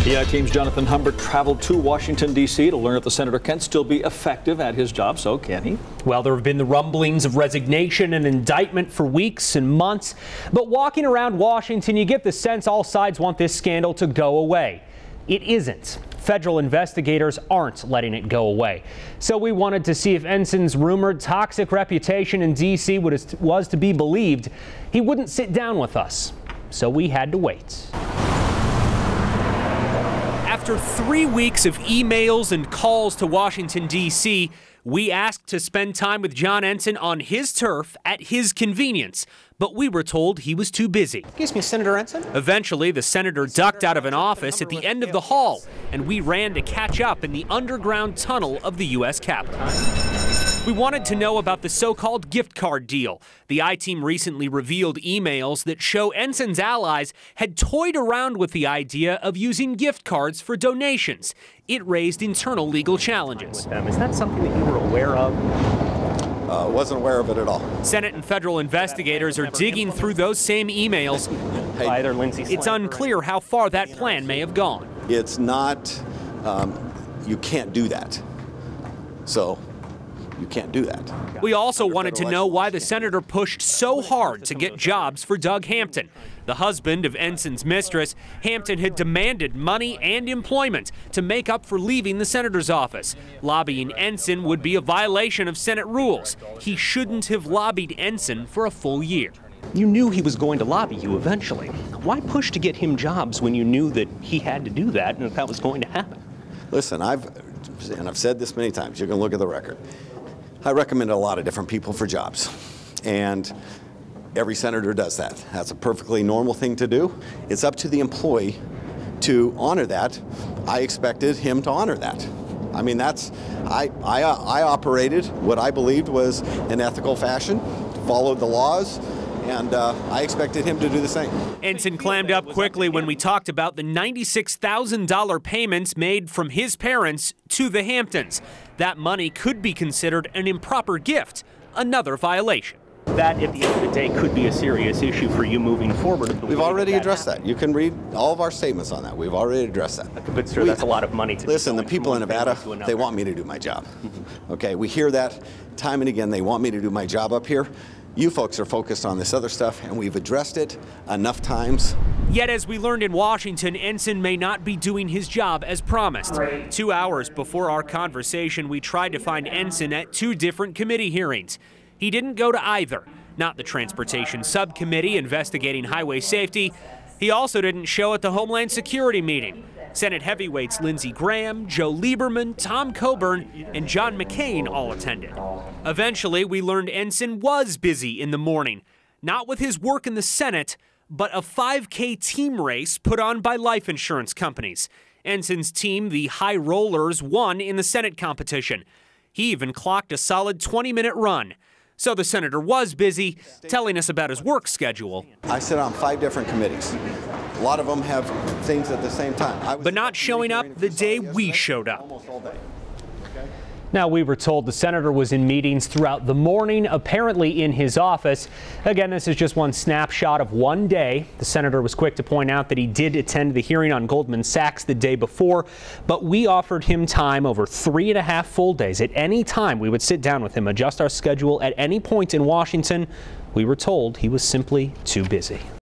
The team's Jonathan Humbert traveled to Washington, D.C. to learn if the senator can still be effective at his job. So can he? Well, there have been the rumblings of resignation and indictment for weeks and months. But walking around Washington, you get the sense all sides want this scandal to go away. It isn't. Federal investigators aren't letting it go away. So we wanted to see if Ensign's rumored toxic reputation in D.C. was to be believed. He wouldn't sit down with us. So we had to wait. After 3 weeks of emails and calls to Washington, D.C., we asked to spend time with John Ensign on his turf at his convenience, but we were told he was too busy. Excuse me, Senator Ensign? Eventually, the senator ducked out of an office at the end of the hall, and we ran to catch up in the underground tunnel of the U.S. Capitol. We wanted to know about the so-called gift card deal. The I-Team recently revealed emails that show Ensign's allies had toyed around with the idea of using gift cards for donations. It raised internal legal challenges. Is that something that you were aware of? Wasn't aware of it at all. Senate and federal investigators are digging through those same emails. It's unclear how far that plan may have gone. It's not, you can't do that. So, you can't do that. We also wanted to know why the senator pushed so hard to get jobs for Doug Hampton. The husband of Ensign's mistress, Hampton had demanded money and employment to make up for leaving the senator's office. Lobbying Ensign would be a violation of Senate rules. He shouldn't have lobbied Ensign for a full year. You knew he was going to lobby you eventually. Why push to get him jobs when you knew that he had to do that and that was going to happen? Listen, I've said this many times. You can look at the record. I recommended a lot of different people for jobs, and every senator does that. That's a perfectly normal thing to do. It's up to the employee to honor that. I expected him to honor that. I mean, I operated what I believed was an ethical fashion, followed the laws, and I expected him to do the same. Ensign clammed up quickly when we talked about the $96,000 payments made from his parents to the Hamptons. That money could be considered an improper gift, another violation. That, at the end of the day, could be a serious issue for you moving forward. We've already addressed that. You can read all of our statements on that. We've already addressed that. But, sir, that's a lot of money to listen, the people in Nevada, they want me to do my job. Okay, we hear that time and again. They want me to do my job up here. You folks are focused on this other stuff, and we've addressed it enough times. Yet, as we learned in Washington, Ensign may not be doing his job as promised. 2 hours before our conversation, we tried to find Ensign at 2 different committee hearings. He didn't go to either. Not the Transportation Subcommittee investigating highway safety. He also didn't show at the Homeland Security meeting. Senate heavyweights Lindsey Graham, Joe Lieberman, Tom Coburn, and John McCain all attended. Eventually, we learned Ensign was busy in the morning, not with his work in the Senate, but a 5K team race put on by life insurance companies. Ensign's team, the High Rollers, won in the Senate competition. He even clocked a solid 20-minute run. So the senator was busy, telling us about his work schedule. I sit on 5 different committees. A lot of them have things at the same time. But not showing up the day we showed up. Almost all day. Now, we were told the senator was in meetings throughout the morning, apparently in his office. Again, this is just one snapshot of one day. The senator was quick to point out that he did attend the hearing on Goldman Sachs the day before, but we offered him time over 3.5 full days. At any time, we would sit down with him, adjust our schedule at any point in Washington. We were told he was simply too busy.